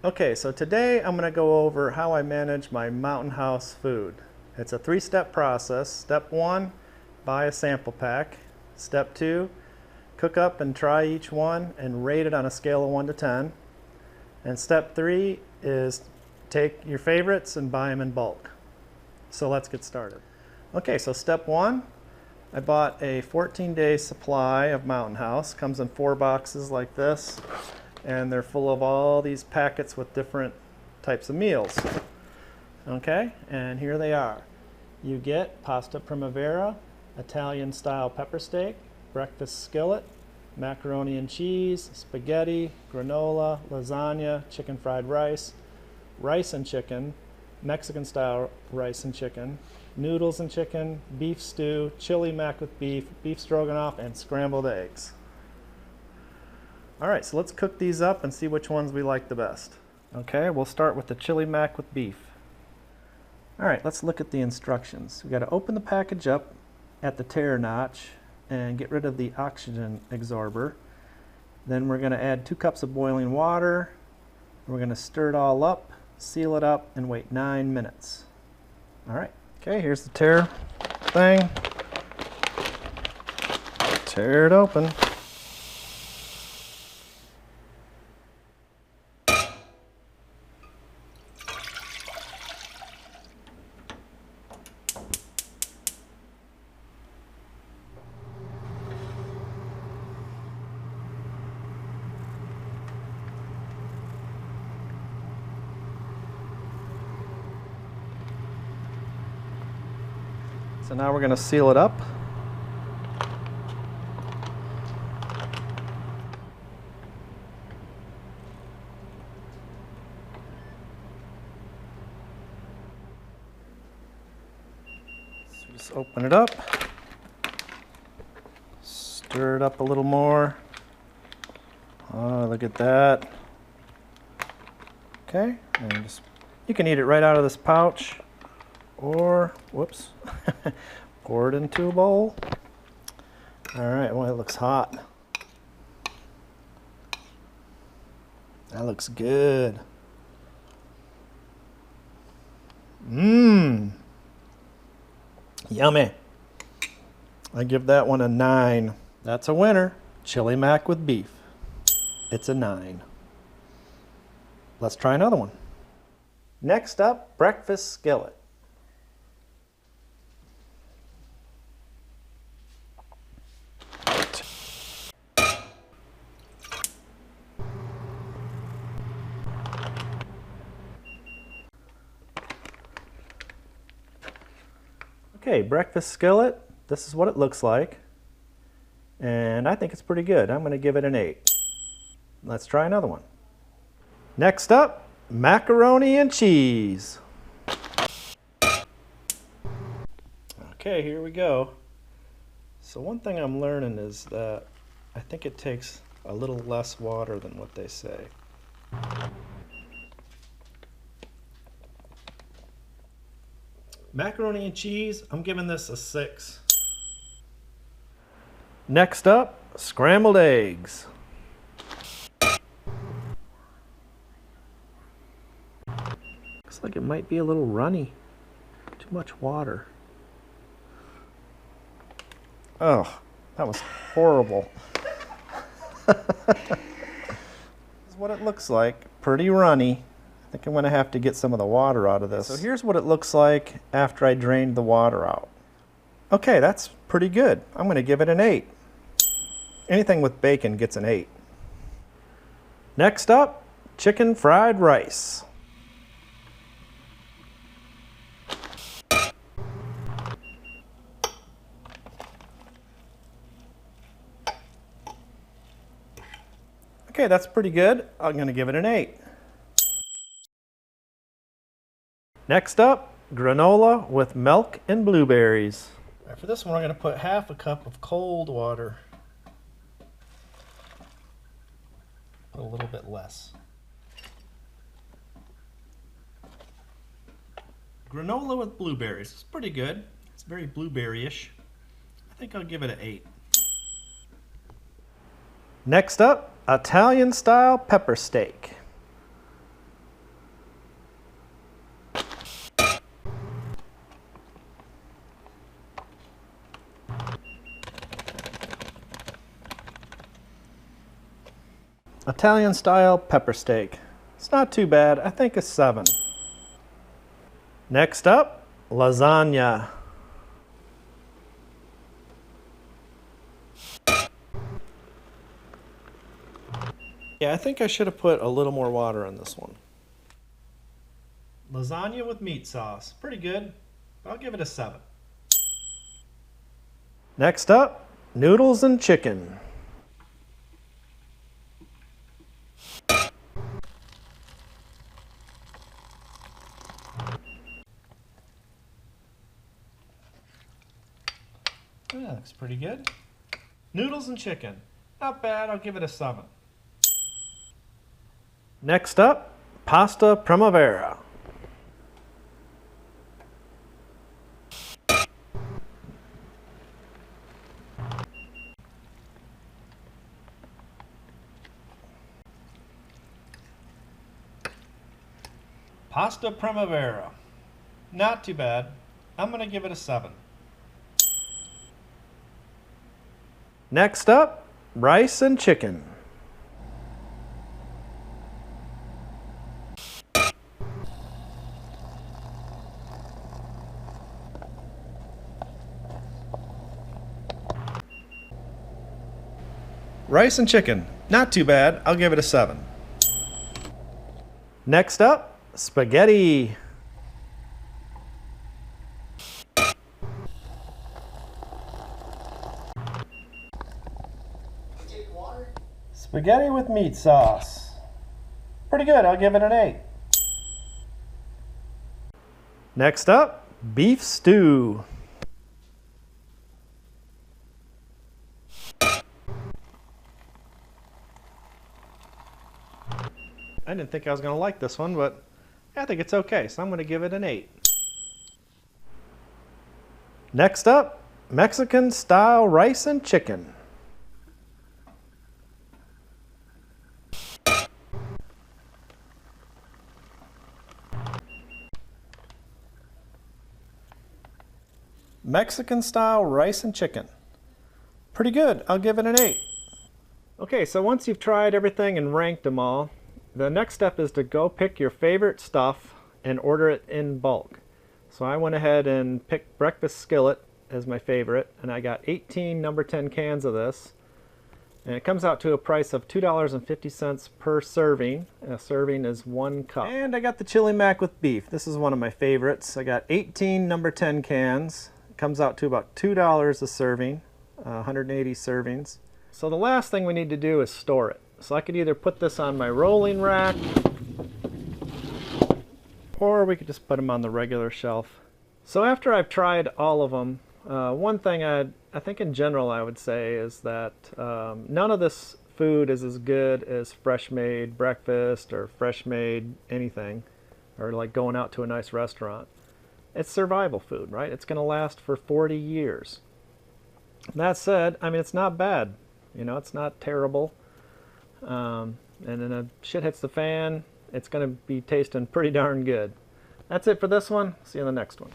Okay, so today I'm going to go over how I manage my Mountain House food. It's a three-step process. Step 1, buy a sample pack. Step 2, cook up and try each one and rate it on a scale of 1 to 10. And step 3 is take your favorites and buy them in bulk. So let's get started. Okay, so step 1, I bought a 14-day supply of Mountain House. Comes in 4 boxes like this. And they're full of all these packets with different types of meals. Okay, and here they are. You get pasta Primavera, Italian style pepper steak, breakfast skillet, macaroni and cheese, spaghetti, granola, lasagna, chicken fried rice, rice and chicken, Mexican style rice and chicken, noodles and chicken, beef stew, chili mac with beef, beef stroganoff, and scrambled eggs. All right, so let's cook these up and see which ones we like the best. Okay, we'll start with the chili mac with beef. All right, let's look at the instructions. We got to open the package up at the tear notch and get rid of the oxygen absorber. Then we're going to add 2 cups of boiling water. We're going to stir it all up, seal it up, and wait 9 minutes. All right, okay, here's the tear thing. Tear it open. So now we're going to seal it up. So just open it up, stir it up a little more. Oh, look at that. Okay, and just, you can eat it right out of this pouch. Or, whoops, pour it into a bowl. All right, well, it looks hot. That looks good. Mmm. Yummy. I give that one a 9. That's a winner. Chili mac with beef. It's a 9. Let's try another one. Next up, breakfast skillet. Okay, breakfast skillet, this is what it looks like. And I think it's pretty good. I'm going to give it an 8. Let's try another one. Next up, macaroni and cheese. Okay, here we go. So one thing I'm learning is that I think it takes a little less water than what they say. Macaroni and cheese, I'm giving this a 6. Next up, scrambled eggs. Looks like it might be a little runny. Too much water. Oh, that was horrible. This is what it looks like. Pretty runny. I think I'm going to have to get some of the water out of this. So here's what it looks like after I drained the water out. Okay, that's pretty good. I'm going to give it an 8. Anything with bacon gets an 8. Next up, chicken fried rice. Okay, that's pretty good. I'm going to give it an 8. Next up, granola with milk and blueberries. All right, for this one, we're going to put half a cup of cold water. Put a little bit less. Granola with blueberries. It's pretty good. It's very blueberry-ish. I think I'll give it an 8. Next up, Italian style pepper steak. Italian style pepper steak. It's not too bad. I think a 7. Next up, lasagna. Yeah, I think I should have put a little more water on this one. Lasagna with meat sauce. Pretty good. I'll give it a 7. Next up, noodles and chicken. That looks pretty good. Noodles and chicken. Not bad. I'll give it a 7. Next up, pasta Primavera. Pasta Primavera. Not too bad. I'm going to give it a 7. Next up, rice and chicken. Rice and chicken. Not too bad. I'll give it a 7. Next up, spaghetti. Spaghetti with meat sauce. Pretty good. I'll give it an 8. Next up, beef stew. I didn't think I was going to like this one, but I think it's okay, so I'm going to give it an 8. Next up, Mexican style rice and chicken. Mexican style rice and chicken. Pretty good. I'll give it an 8. Okay, so once you've tried everything and ranked them all, the next step is to go pick your favorite stuff and order it in bulk. So I went ahead and picked breakfast skillet as my favorite, and I got 18 number 10 cans of this. And it comes out to a price of $2.50 per serving. A serving is 1 cup. And I got the chili mac with beef. This is one of my favorites. I got 18 number 10 cans. It comes out to about $2 a serving, 180 servings. So the last thing we need to do is store it. So I could either put this on my rolling rack, or we could just put them on the regular shelf. So after I've tried all of them, one thing I think in general I would say is that none of this food is as good as fresh made breakfast or fresh made anything, or like going out to a nice restaurant. It's survival food, right? It's going to last for 40 years. That said, I mean, it's not bad. You know, it's not terrible. And then a shit hits the fan, it's going to be tasting pretty darn good. That's it for this one. See you in the next one.